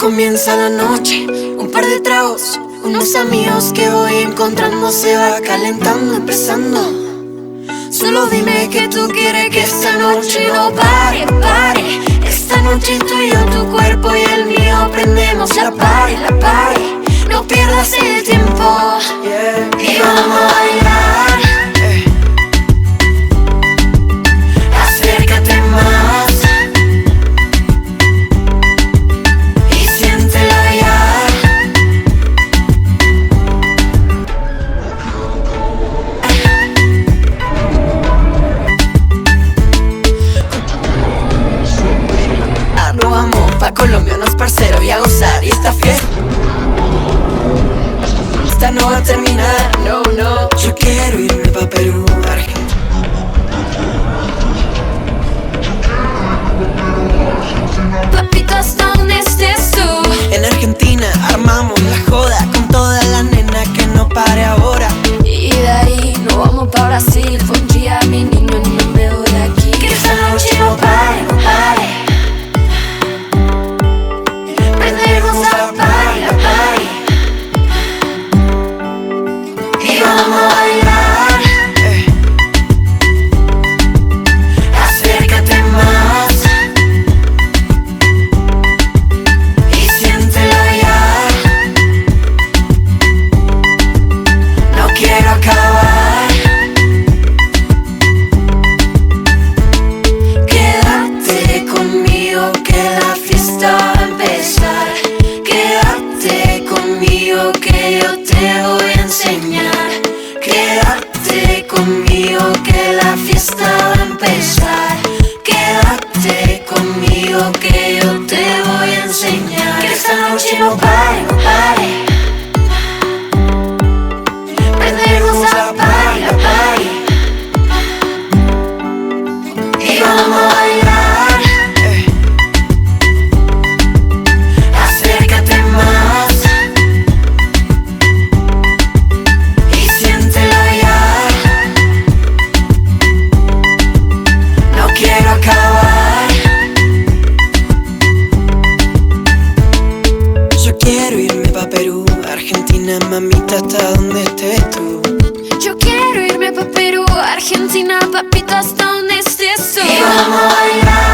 Comienza la noche, un par de tragos, unos amigos que voy encontrando, se va calentando, empezando. Solo dime que tú quieres que esta noche no pare, pare. Esta noche tú y yo, tu cuerpo y el mío, prendemos la party, la party. No pierdas el tiempo, y vamos a bailar. Acércate más y siéntelo ya. Nos vamos pa' Colombia, unos parceros y a gozar. Y esta fiesta no va a terminar, no, no. Yo quiero irme pa' Perú, Argentina. Papito, hasta donde estés tú. En Argentina armamos la joda con toda la nena que no pare ahora. Y de ahí nos vamos pa' Brasil. Buen día, mi niño, no me voy de aquí. Que esta noche no pare, no pare. Prendemos la party, la party. Y vamos a bailar. Acércate más y siéntelo ya. No quiero acabar. Quédate conmigo que la fiesta va a empezar. Quédate conmigo que yo te voy a enseñar. Quédate conmigo que la fiesta va a empezar. Quédate conmigo que yo te voy a enseñar. Que esta noche no pare, no pare. Prendemos la party, la party. Y vamos a bailar. Acércate más y siéntelo ya. No quiero acabar. Yo quiero irme pa' Perú, Argentina, mamita, hasta donde estés tú. Yo quiero irme pa' Perú, Argentina, papito, hasta donde estés tú. Y vamos a bailar.